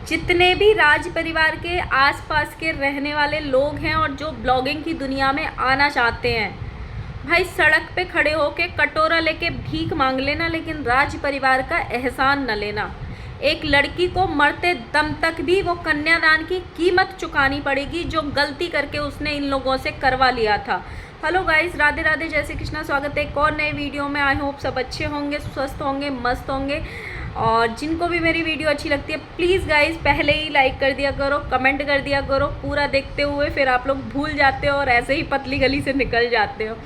जितने भी राज परिवार के आसपास के रहने वाले लोग हैं और जो ब्लॉगिंग की दुनिया में आना चाहते हैं, भाई सड़क पे खड़े होके कटोरा लेके भीख मांग लेना, लेकिन राज परिवार का एहसान न लेना। एक लड़की को मरते दम तक भी वो कन्यादान की कीमत चुकानी पड़ेगी जो गलती करके उसने इन लोगों से करवा लिया था। हेलो गाइस, राधे राधे, जय श्री कृष्णा। स्वागत है एक और नए वीडियो में। आई होप सब अच्छे होंगे, स्वस्थ होंगे, मस्त होंगे। और जिनको भी मेरी वीडियो अच्छी लगती है प्लीज़ गाइस पहले ही लाइक कर दिया करो, कमेंट कर दिया करो पूरा देखते हुए, फिर आप लोग भूल जाते हो और ऐसे ही पतली गली से निकल जाते हो।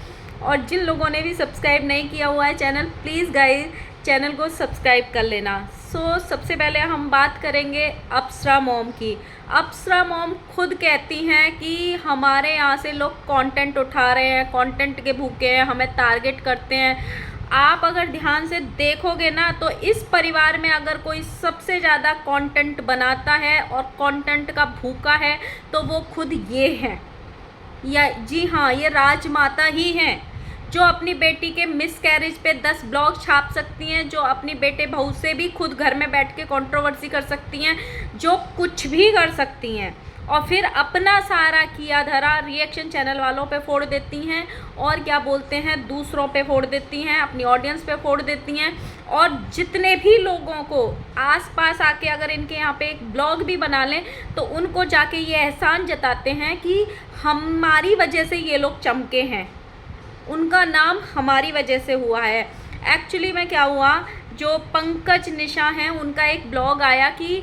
और जिन लोगों ने भी सब्सक्राइब नहीं किया हुआ है चैनल, प्लीज़ गाइस चैनल को सब्सक्राइब कर लेना। सबसे पहले हम बात करेंगे अप्सरा मॉम की। अप्सरा मॉम खुद कहती हैं कि हमारे यहाँ से लोग कंटेंट उठा रहे हैं, कंटेंट के भूखे हैं, हमें टारगेट करते हैं। आप अगर ध्यान से देखोगे ना तो इस परिवार में अगर कोई सबसे ज़्यादा कंटेंट बनाता है और कंटेंट का भूखा है तो वो खुद ये हैं। या जी हाँ, ये राजमाता ही हैं जो अपनी बेटी के मिसकैरेज पे 10 ब्लॉग छाप सकती हैं, जो अपनी बेटे बहू से भी खुद घर में बैठ के कंट्रोवर्सी कर सकती हैं, जो कुछ भी कर सकती हैं और फिर अपना सारा किया धरा रिएक्शन चैनल वालों पे फोड़ देती हैं और क्या बोलते हैं दूसरों पे फोड़ देती हैं, अपनी ऑडियंस पे फोड़ देती हैं। और जितने भी लोगों को आसपास आके अगर इनके यहाँ पे एक ब्लॉग भी बना लें तो उनको जाके ये एहसान जताते हैं कि हमारी वजह से ये लोग चमके हैं, उनका नाम हमारी वजह से हुआ है। एक्चुअली में क्या हुआ, जो पंकज निशा हैं उनका एक ब्लॉग आया कि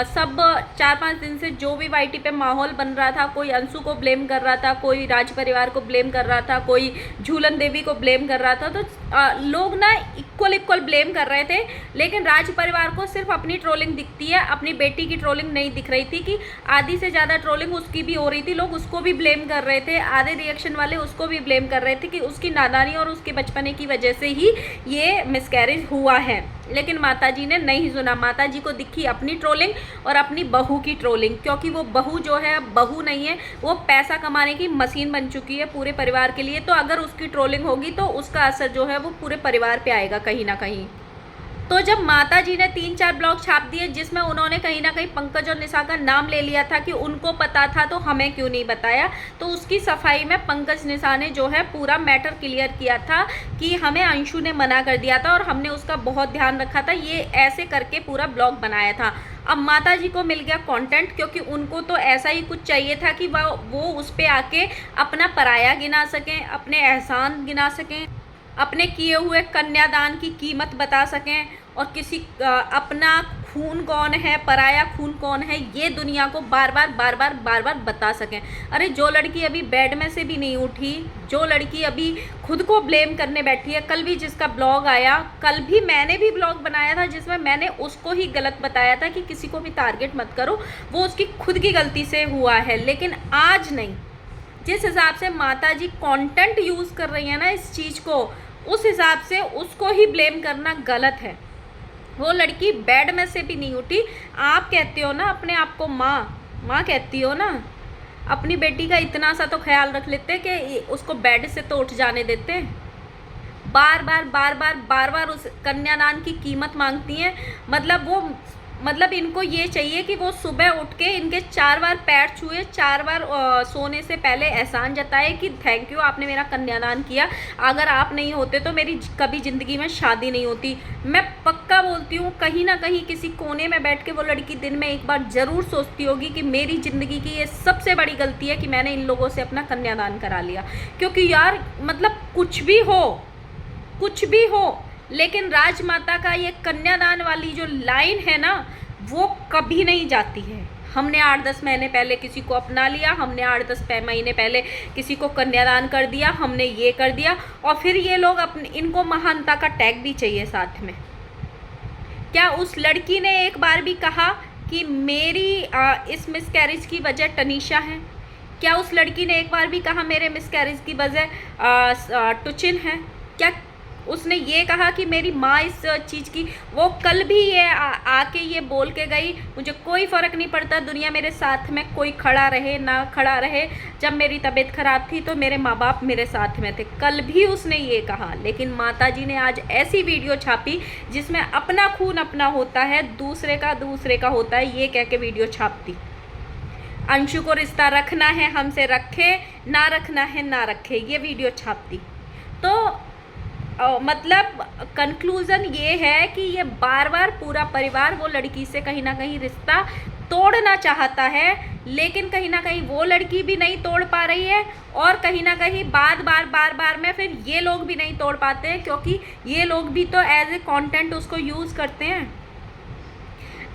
सब 4-5 दिन से जो भी वाईटी पे माहौल बन रहा था, कोई अंशु को ब्लेम कर रहा था, कोई राज परिवार को ब्लेम कर रहा था, कोई झूलन देवी को ब्लेम कर रहा था, तो लोग ना इक्वल ब्लेम कर रहे थे। लेकिन राज परिवार को सिर्फ अपनी ट्रोलिंग दिखती है, अपनी बेटी की ट्रोलिंग नहीं दिख रही थी कि आधी से ज़्यादा ट्रोलिंग उसकी भी हो रही थी। लोग उसको भी ब्लेम कर रहे थे, आधे रिएक्शन वाले उसको भी ब्लेम कर रहे थे कि उसकी नादानी और उसके बचपने की वजह से ही ये मिसकैरेज हुआ है। लेकिन माताजी ने नहीं सुना। माताजी को दिखी अपनी ट्रोलिंग और अपनी बहू की ट्रोलिंग, क्योंकि वो बहू जो है बहू नहीं है, वो पैसा कमाने की मशीन बन चुकी है पूरे परिवार के लिए। तो अगर उसकी ट्रोलिंग होगी तो उसका असर जो है वो पूरे परिवार पे आएगा कहीं ना कहीं। तो जब माताजी ने 3-4 ब्लॉग छाप दिए जिसमें उन्होंने कहीं ना कहीं पंकज और निशा का नाम ले लिया था कि उनको पता था तो हमें क्यों नहीं बताया, तो उसकी सफाई में पंकज निशा ने जो है पूरा मैटर क्लियर किया था कि हमें अंशु ने मना कर दिया था और हमने उसका बहुत ध्यान रखा था, ये ऐसे करके पूरा ब्लॉग बनाया था। अब माताजी को मिल गया कंटेंट, क्योंकि उनको तो ऐसा ही कुछ चाहिए था कि वो उस पर आके अपना पराया गिना सकें, अपने एहसान गिना सकें, अपने किए हुए कन्यादान की कीमत बता सकें और किसी अपना खून कौन है, पराया खून कौन है, ये दुनिया को बार बार बता सकें। अरे जो लड़की अभी बेड में से भी नहीं उठी, जो लड़की अभी खुद को ब्लेम करने बैठी है, कल भी जिसका ब्लॉग आया, कल भी मैंने भी ब्लॉग बनाया था जिसमें मैंने उसको ही गलत बताया था कि किसी को भी टारगेट मत करो, वो उसकी खुद की गलती से हुआ है। लेकिन आज नहीं, जिस हिसाब से माताजी कंटेंट यूज़ कर रही है ना इस चीज़ को, उस हिसाब से उसको ही ब्लेम करना गलत है। वो लड़की बेड में से भी नहीं उठी। आप कहते हो ना अपने आप को माँ कहती हो ना, अपनी बेटी का इतना सा तो ख्याल रख लेते कि उसको बेड से तो उठ जाने देते। बार बार उस कन्यादान की कीमत मांगती हैं। मतलब इनको ये चाहिए कि वो सुबह उठ के इनके 4 बार पैर छुए, 4 बार सोने से पहले एहसान जताए कि थैंक यू आपने मेरा कन्यादान किया, अगर आप नहीं होते तो मेरी कभी ज़िंदगी में शादी नहीं होती। मैं पक्का बोलती हूँ कहीं ना कहीं किसी कोने में बैठ के वो लड़की दिन में एक बार ज़रूर सोचती होगी कि मेरी ज़िंदगी की ये सबसे बड़ी गलती है कि मैंने इन लोगों से अपना कन्यादान करा लिया। क्योंकि यार मतलब कुछ भी हो, लेकिन राजमाता का ये कन्यादान वाली जो लाइन है ना वो कभी नहीं जाती है। हमने 8-10 महीने पहले किसी को अपना लिया, हमने 8-10 महीने पहले किसी को कन्यादान कर दिया, हमने ये कर दिया, और फिर ये लोग इनको महानता का टैग भी चाहिए साथ में। क्या उस लड़की ने एक बार भी कहा कि मेरी इस मिसकैरेज की वजह तनीषा है? क्या उस लड़की ने एक बार भी कहा मेरे मिसकैरेज की वजह टुचिन है? क्या उसने ये कहा कि मेरी माँ इस चीज़ की, वो कल भी ये आके ये बोल के गई, मुझे कोई फ़र्क नहीं पड़ता दुनिया मेरे साथ में कोई खड़ा रहे ना खड़ा रहे, जब मेरी तबीयत ख़राब थी तो मेरे माँ बाप मेरे साथ में थे, कल भी उसने ये कहा। लेकिन माताजी ने आज ऐसी वीडियो छापी जिसमें अपना खून अपना होता है, दूसरे का होता है, ये कह के वीडियो छाप दी। अंशु को रिश्ता रखना है हमसे रखे, ना रखना है ना रखे, ये वीडियो छाप दी। तो मतलब कंक्लूज़न ये है कि ये बार बार पूरा परिवार वो लड़की से कहीं ना कहीं रिश्ता तोड़ना चाहता है, लेकिन कहीं ना कहीं वो लड़की भी नहीं तोड़ पा रही है, और कहीं ना कहीं बार बार में फिर ये लोग भी नहीं तोड़ पाते हैं, क्योंकि ये लोग भी तो एज ए कंटेंट उसको यूज़ करते हैं।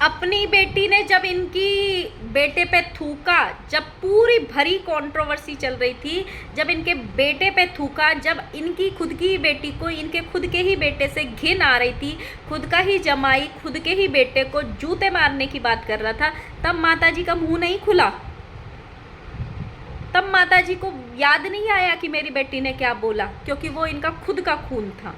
अपनी बेटी ने जब इनकी बेटे पे थूका, जब पूरी भरी कंट्रोवर्सी चल रही थी, जब इनके बेटे पे थूका, जब इनकी खुद की बेटी को, इनके खुद के ही बेटे से घिन आ रही थी, खुद का ही जमाई खुद के ही बेटे को जूते मारने की बात कर रहा था, तब माताजी का मुंह नहीं खुला? तब माताजी को याद नहीं आया कि मेरी बेटी ने क्या बोला? क्योंकि वो इनका खुद का खून था।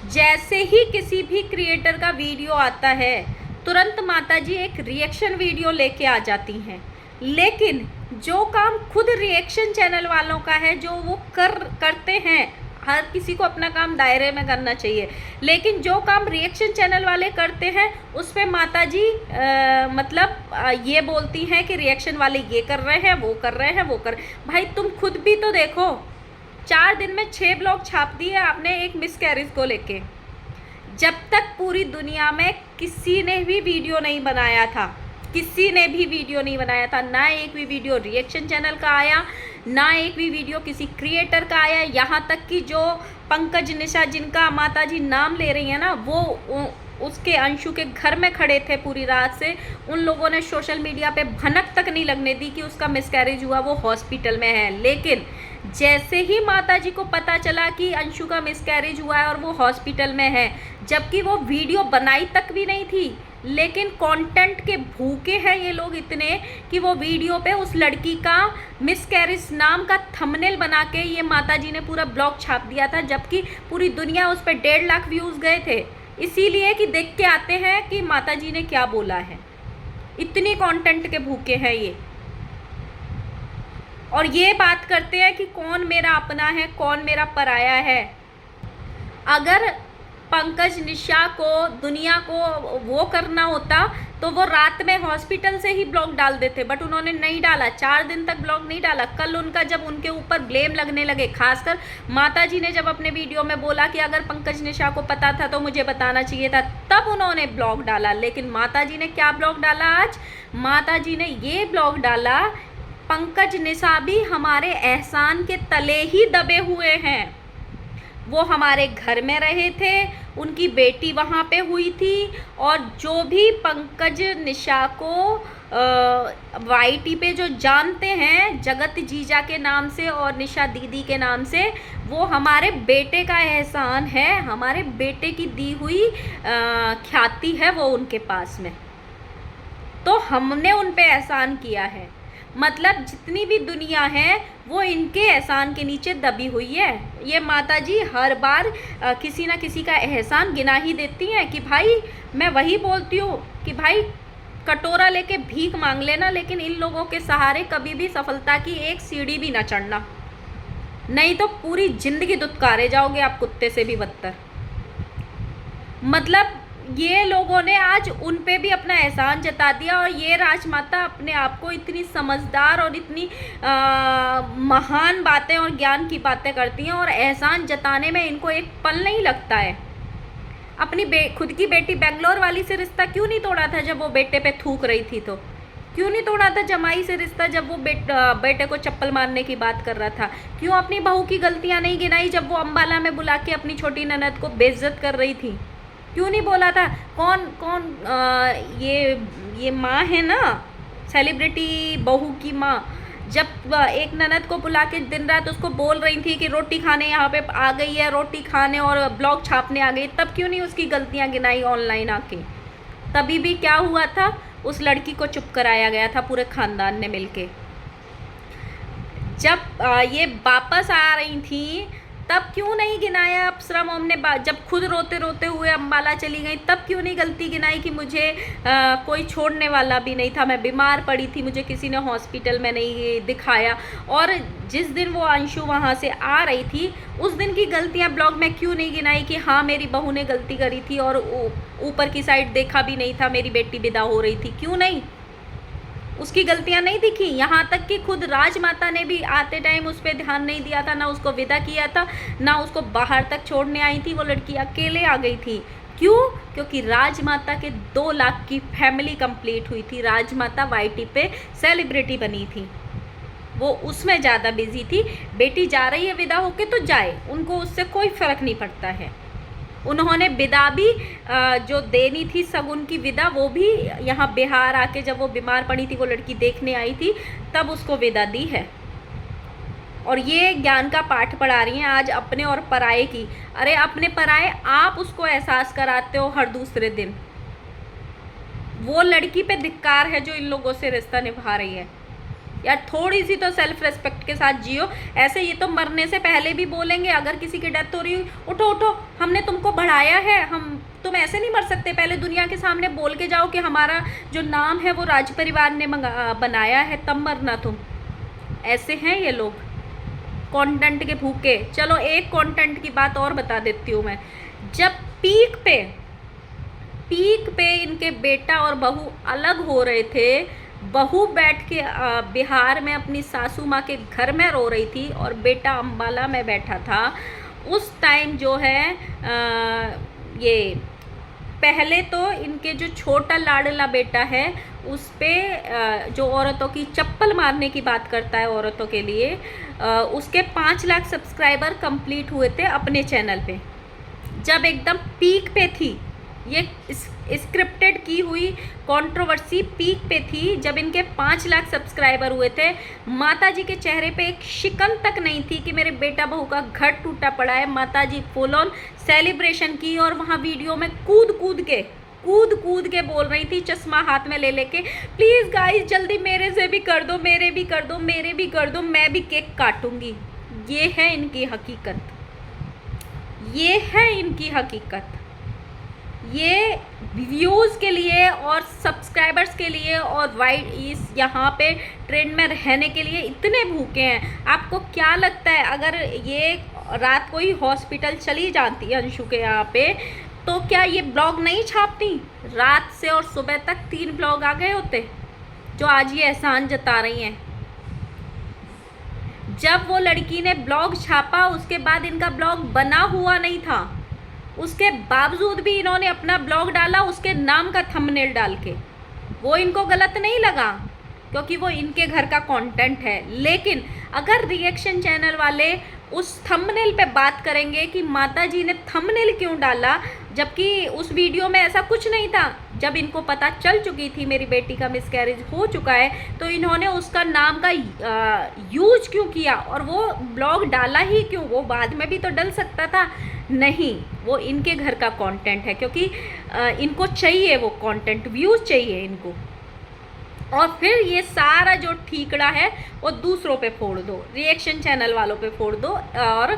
जैसे ही किसी भी क्रिएटर का वीडियो आता है, तुरंत माताजी एक रिएक्शन वीडियो लेके आ जाती हैं। लेकिन जो काम खुद रिएक्शन चैनल वालों का है, जो वो करते हैं, हर किसी को अपना काम दायरे में करना चाहिए, लेकिन जो काम रिएक्शन चैनल वाले करते हैं उस पर माताजी ये बोलती हैं कि रिएक्शन वाले ये कर रहे हैं, वो कर रहे हैं, वो कर। भाई तुम खुद भी तो देखो, 4 दिन में 6 ब्लॉग छाप दिए आपने एक मिसकैरेज को लेके। जब तक पूरी दुनिया में किसी ने भी वीडियो नहीं बनाया था, किसी ने भी वीडियो नहीं बनाया था, ना एक भी वीडियो रिएक्शन चैनल का आया, ना एक भी वीडियो किसी क्रिएटर का आया। यहाँ तक कि जो पंकज निशा जिनका माताजी नाम ले रही है ना, वो उसके अंशु के घर में खड़े थे पूरी रात से, उन लोगों ने सोशल मीडिया पे भनक तक नहीं लगने दी कि उसका मिसकैरेज हुआ, वो हॉस्पिटल में है। लेकिन जैसे ही माताजी को पता चला कि अंशु का मिसकैरेज हुआ है और वो हॉस्पिटल में है, जबकि वो वीडियो बनाई तक भी नहीं थी, लेकिन कंटेंट के भूखे हैं ये लोग इतने कि वो वीडियो पे उस लड़की का मिसकैरेज नाम का थंबनेल बना के ये माताजी ने पूरा ब्लॉग छाप दिया था, जबकि पूरी दुनिया उस पर 1.5 लाख व्यूज़ गए थे, इसीलिए कि देख के आते हैं कि माताजी ने क्या बोला है। इतनी कंटेंट के भूखे हैं ये, और ये बात करते हैं कि कौन मेरा अपना है, कौन मेरा पराया है। अगर पंकज निशा को, दुनिया को वो करना होता तो वो रात में हॉस्पिटल से ही ब्लॉग डाल देते, बट उन्होंने नहीं डाला, 4 दिन तक ब्लॉग नहीं डाला। कल उनका जब उनके ऊपर ब्लेम लगने लगे, खासकर माताजी ने जब अपने वीडियो में बोला कि अगर पंकज निशा को पता था तो मुझे बताना चाहिए था, तब उन्होंने ब्लॉग डाला। लेकिन माताजी ने क्या ब्लॉग डाला आज? माताजी ने ये ब्लॉग डाला, पंकज निशा भी हमारे एहसान के तले ही दबे हुए हैं, वो हमारे घर में रहे थे, उनकी बेटी वहाँ पे हुई थी, और जो भी पंकज निशा को वाईटी पे जो जानते हैं जगत जीजा के नाम से और निशा दीदी के नाम से, वो हमारे बेटे का एहसान है, हमारे बेटे की दी हुई ख्याति है वो उनके पास में, तो हमने उन पे एहसान किया है। मतलब जितनी भी दुनिया है वो इनके एहसान के नीचे दबी हुई है। ये माताजी हर बार किसी ना किसी का एहसान गिना ही देती हैं कि भाई, मैं वही बोलती हूँ कि भाई कटोरा लेके भीख मांग लेना, लेकिन इन लोगों के सहारे कभी भी सफलता की एक सीढ़ी भी ना चढ़ना, नहीं तो पूरी जिंदगी दुत्कारे जाओगे आप, कुत्ते से भी बदतर। मतलब ये लोगों ने आज उन पे भी अपना एहसान जता दिया, और ये राजमाता अपने आप को इतनी समझदार और इतनी महान बातें और ज्ञान की बातें करती हैं, और एहसान जताने में इनको एक पल नहीं लगता है। अपनी खुद की बेटी बेंगलोर वाली से रिश्ता क्यों नहीं तोड़ा था जब वो बेटे पे थूक रही थी? तो क्यों नहीं तोड़ा था जमाई से रिश्ता जब वो बेटे को चप्पल मारने की बात कर रहा था? क्यों अपनी बहू की गलतियाँ नहीं गिनाई जब वो अम्बाला में बुला के अपनी छोटी ननद को बेइज्जत कर रही थी? क्यों नहीं बोला था? कौन ये माँ है ना, सेलिब्रिटी बहू की माँ, जब एक ननद को बुला के दिन रात उसको बोल रही थी कि रोटी खाने यहाँ पे आ गई है, रोटी खाने और ब्लॉग छापने आ गई, तब क्यों नहीं उसकी गलतियाँ गिनाई ऑनलाइन आके? तभी भी क्या हुआ था, उस लड़की को चुप कराया गया था पूरे खानदान ने मिलके। जब ये वापस आ रही थी तब क्यों नहीं गिनाया अप्सरा मॉम ने? जब खुद रोते रोते हुए अम्बाला चली गई तब क्यों नहीं गलती गिनाई कि मुझे कोई छोड़ने वाला भी नहीं था, मैं बीमार पड़ी थी, मुझे किसी ने हॉस्पिटल में नहीं दिखाया। और जिस दिन वो अंशु वहाँ से आ रही थी उस दिन की गलतियाँ ब्लॉग में क्यों नहीं गिनाई कि हाँ मेरी बहू ने गलती करी थी और ऊपर की साइड देखा भी नहीं था, मेरी बेटी विदा हो रही थी, क्यों नहीं? उसकी गलतियां नहीं दिखी? यहाँ तक कि खुद राजमाता ने भी आते टाइम उस पर ध्यान नहीं दिया था, ना उसको विदा किया था, ना उसको बाहर तक छोड़ने आई थी, वो लड़की अकेले आ गई थी। क्यों? क्योंकि राजमाता के 2 लाख की फैमिली कंप्लीट हुई थी, राजमाता वाईटी पे सेलिब्रिटी बनी थी, वो उसमें ज़्यादा बिजी थी। बेटी जा रही है विदा होके तो जाए, उनको उससे कोई फ़र्क नहीं पड़ता है। उन्होंने विदा भी जो देनी थी सगुन की विदा, वो भी यहाँ बिहार आके जब वो बीमार पड़ी थी, वो लड़की देखने आई थी, तब उसको विदा दी है। और ये ज्ञान का पाठ पढ़ा रही हैं आज अपने और पराये की। अरे अपने पराये आप उसको एहसास कराते हो हर दूसरे दिन। वो लड़की पे धिक्कार है जो इन लोगों से रिश्ता निभा रही है। यार थोड़ी सी तो सेल्फ रेस्पेक्ट के साथ जियो। ऐसे ये तो मरने से पहले भी बोलेंगे, अगर किसी की डेथ हो रही, उठो उठो, हमने तुमको बढ़ाया है, तुम ऐसे नहीं मर सकते। पहले दुनिया के सामने बोल के जाओ कि हमारा जो नाम है वो राज परिवार ने बनाया है, तब मरना तुम। ऐसे हैं ये लोग, कंटेंट के भूखे। चलो एक कंटेंट की बात और बता देती हूँ मैं। जब पीक पे इनके बेटा और बहू अलग हो रहे थे, बहू बैठ के बिहार में अपनी सासू माँ के घर में रो रही थी और बेटा अम्बाला में बैठा था, उस टाइम जो है ये पहले तो इनके जो छोटा लाडला बेटा है उस पे जो औरतों की चप्पल मारने की बात करता है औरतों के लिए, उसके 5 लाख सब्सक्राइबर कंप्लीट हुए थे अपने चैनल पे, जब एकदम पीक पे थी। ये स्क्रिप्टेड की हुई कंट्रोवर्सी पीक पे थी जब इनके 5 लाख सब्सक्राइबर हुए थे। माता जी के चेहरे पे एक शिकन तक नहीं थी कि मेरे बेटा बहू का घर टूटा पड़ा है। माता जी फुल ऑन सेलिब्रेशन की और वहाँ वीडियो में कूद कूद के बोल रही थी, चश्मा हाथ में ले लेके, प्लीज़ गाइस जल्दी मेरे से भी कर दो, मेरे भी कर दो, मेरे भी कर दो, मैं भी केक काटूंगी। ये है इनकी हकीकत, ये है इनकी हकीकत। ये व्यूज़ के लिए और सब्सक्राइबर्स के लिए और वाइड इस यहाँ पे ट्रेंड में रहने के लिए इतने भूखे हैं। आपको क्या लगता है अगर ये रात को ही हॉस्पिटल चली जाती अंशु के यहाँ पे, तो क्या ये ब्लॉग नहीं छापती? रात से और सुबह तक 3 ब्लॉग आ गए होते, जो आज ये एहसान जता रही हैं। जब वो लड़की ने ब्लॉग छापा उसके बाद इनका ब्लॉग बना हुआ नहीं था, उसके बावजूद भी इन्होंने अपना ब्लॉग डाला उसके नाम का थंबनेल डाल के। वो इनको गलत नहीं लगा क्योंकि वो इनके घर का कंटेंट है। लेकिन अगर रिएक्शन चैनल वाले उस थंबनेल पे बात करेंगे कि माता जी ने थंबनेल क्यों डाला, जबकि उस वीडियो में ऐसा कुछ नहीं था, जब इनको पता चल चुकी थी मेरी बेटी का मिसकैरेज हो चुका है, तो इन्होंने उसका नाम का यूज क्यों किया और वो ब्लॉग डाला ही क्यों? वो बाद में भी तो डल सकता था। नहीं, वो इनके घर का कंटेंट है क्योंकि इनको चाहिए वो कंटेंट, व्यूज़ चाहिए इनको। और फिर ये सारा जो ठीकड़ा है वो दूसरों पे फोड़ दो, रिएक्शन चैनल वालों पे फोड़ दो और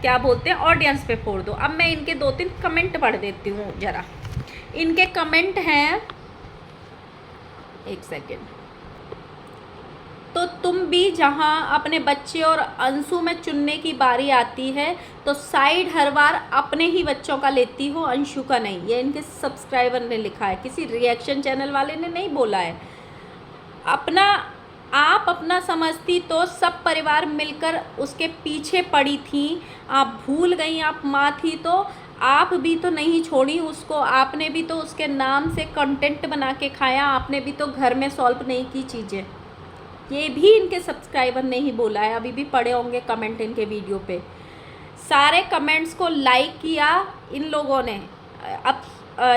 क्या बोलते हैं ऑडियंस पे फोड़ दो। अब मैं इनके 2-3 कमेंट पढ़ देती हूँ ज़रा। इनके कमेंट हैं, एक सेकेंड। तो तुम भी जहाँ अपने बच्चे और अंशु में चुनने की बारी आती है तो साइड हर बार अपने ही बच्चों का लेती हो, अंशु का नहीं। ये इनके सब्सक्राइबर ने लिखा है, किसी रिएक्शन चैनल वाले ने नहीं बोला है। आप अपना समझती तो सब परिवार मिलकर उसके पीछे पड़ी थी। आप भूल गई आप माँ थी तो आप भी तो नहीं छोड़ी उसको, आपने भी तो उसके नाम से कंटेंट बना के खाया, आपने भी तो घर में सॉल्व नहीं की चीज़ें। ये भी इनके सब्सक्राइबर ने ही बोला है, अभी भी पढ़े होंगे कमेंट इनके वीडियो पे। सारे कमेंट्स को लाइक किया इन लोगों ने। अब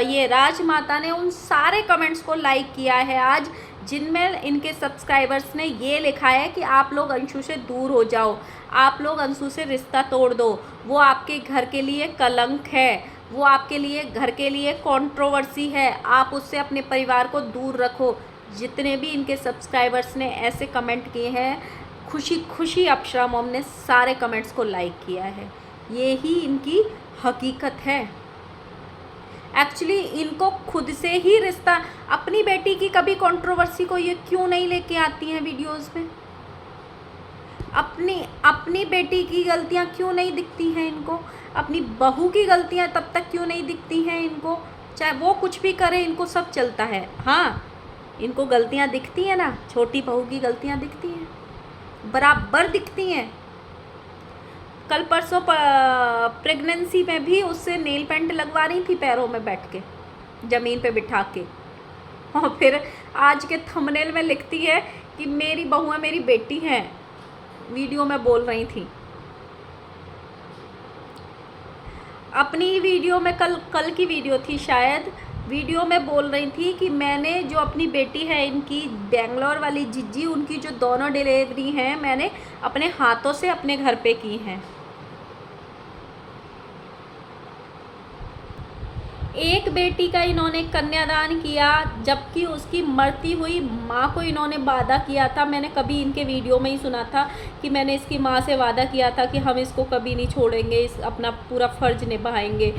ये राजमाता ने उन सारे कमेंट्स को लाइक किया है आज, जिनमें इनके सब्सक्राइबर्स ने ये लिखा है कि आप लोग अंशु से दूर हो जाओ, आप लोग अंशु से रिश्ता तोड़ दो, वो आपके घर के लिए कलंक है, वो आपके लिए घर के लिए कंट्रोवर्सी है, आप उससे अपने परिवार को दूर रखो। जितने भी इनके सब्सक्राइबर्स ने ऐसे कमेंट किए हैं खुशी खुशी अप्सरा मॉम ने सारे कमेंट्स को लाइक किया है। ये ही इनकी हकीकत है। एक्चुअली इनको खुद से ही रिश्ता, अपनी बेटी की कभी कंट्रोवर्सी को ये क्यों नहीं लेके आती हैं वीडियोस में? अपनी बेटी की गलतियां क्यों नहीं दिखती हैं इनको? अपनी बहू की गलतियां तब तक क्यों नहीं दिखती हैं इनको? चाहे वो कुछ भी करे, इनको सब चलता है। हाँ, इनको गलतियां दिखती हैं ना, छोटी बहू की गलतियां दिखती हैं, बराबर दिखती हैं। कल परसों प्रेगनेंसी में भी उससे नेल पेंट लगवा रही थी पैरों में बैठ के, ज़मीन पे बिठा के, और फिर आज के थंबनेल में लिखती है कि मेरी बहुएं मेरी बेटी हैं। वीडियो में बोल रही थी अपनी वीडियो में, कल की वीडियो थी शायद, वीडियो में बोल रही थी कि मैंने जो अपनी बेटी है इनकी बेंगलोर वाली जिज्जी, उनकी जो दोनों डिलीवरी हैं मैंने अपने हाथों से अपने घर पे की हैं। एक बेटी का इन्होंने कन्यादान किया, जबकि उसकी मरती हुई माँ को इन्होंने वादा किया था। मैंने कभी इनके वीडियो में ही सुना था कि मैंने इसकी माँ से वादा किया था कि हम इसको कभी नहीं छोड़ेंगे, इस अपना पूरा फ़र्ज निभाएंगे।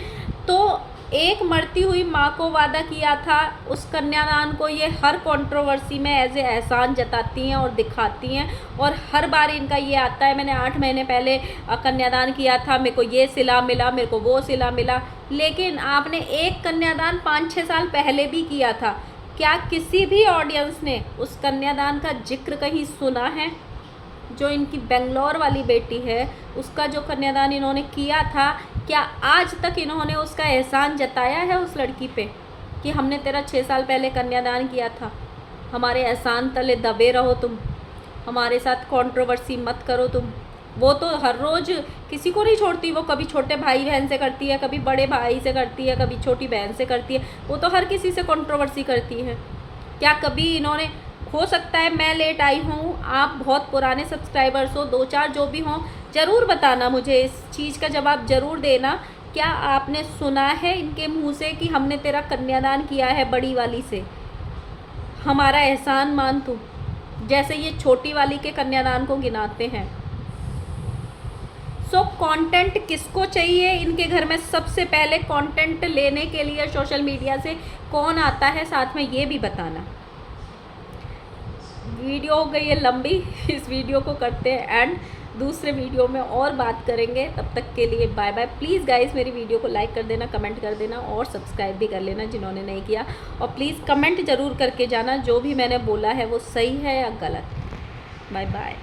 तो एक मरती हुई माँ को वादा किया था, उस कन्यादान को ये हर कंट्रोवर्सी में एज ए एहसान जताती हैं और दिखाती हैं, और हर बार इनका ये आता है मैंने 8 महीने पहले कन्यादान किया था, मेरे को ये सिला मिला, मेरे को वो सिला मिला। लेकिन आपने एक कन्यादान 5-6 साल पहले भी किया था, क्या किसी भी ऑडियंस ने उस कन्यादान का जिक्र कहीं सुना है? जो इनकी बेंगलोर वाली बेटी है, उसका जो कन्यादान इन्होंने किया था, क्या आज तक इन्होंने उसका एहसान जताया है उस लड़की पे कि हमने तेरा 6 साल पहले कन्यादान किया था, हमारे एहसान तले दबे रहो तुम, हमारे साथ कंट्रोवर्सी मत करो तुम? वो तो हर रोज़ किसी को नहीं छोड़ती, वो कभी छोटे भाई बहन से करती है, कभी बड़े भाई से करती है, कभी छोटी बहन से करती है, वो तो हर किसी से कंट्रोवर्सी करती है। क्या कभी इन्होंने, हो सकता है मैं लेट आई हूँ, आप बहुत पुराने सब्सक्राइबर्स हो, 2-4 जो भी हों, ज़रूर बताना मुझे, इस चीज़ का जवाब ज़रूर देना। क्या आपने सुना है इनके मुंह से कि हमने तेरा कन्यादान किया है बड़ी वाली से, हमारा एहसान मान तू, जैसे ये छोटी वाली के कन्यादान को गिनाते हैं? सो कंटेंट किसको चाहिए इनके घर में? सबसे पहले कंटेंट लेने के लिए सोशल मीडिया से कौन आता है, साथ में ये भी बताना। वीडियो हो गई है लंबी, इस वीडियो को करते हैं एंड, दूसरे वीडियो में और बात करेंगे। तब तक के लिए बाय बाय। प्लीज़ गाइस मेरी वीडियो को लाइक कर देना, कमेंट कर देना और सब्सक्राइब भी कर लेना जिन्होंने नहीं किया, और प्लीज़ कमेंट ज़रूर करके जाना जो भी मैंने बोला है वो सही है या गलत। Bye bye.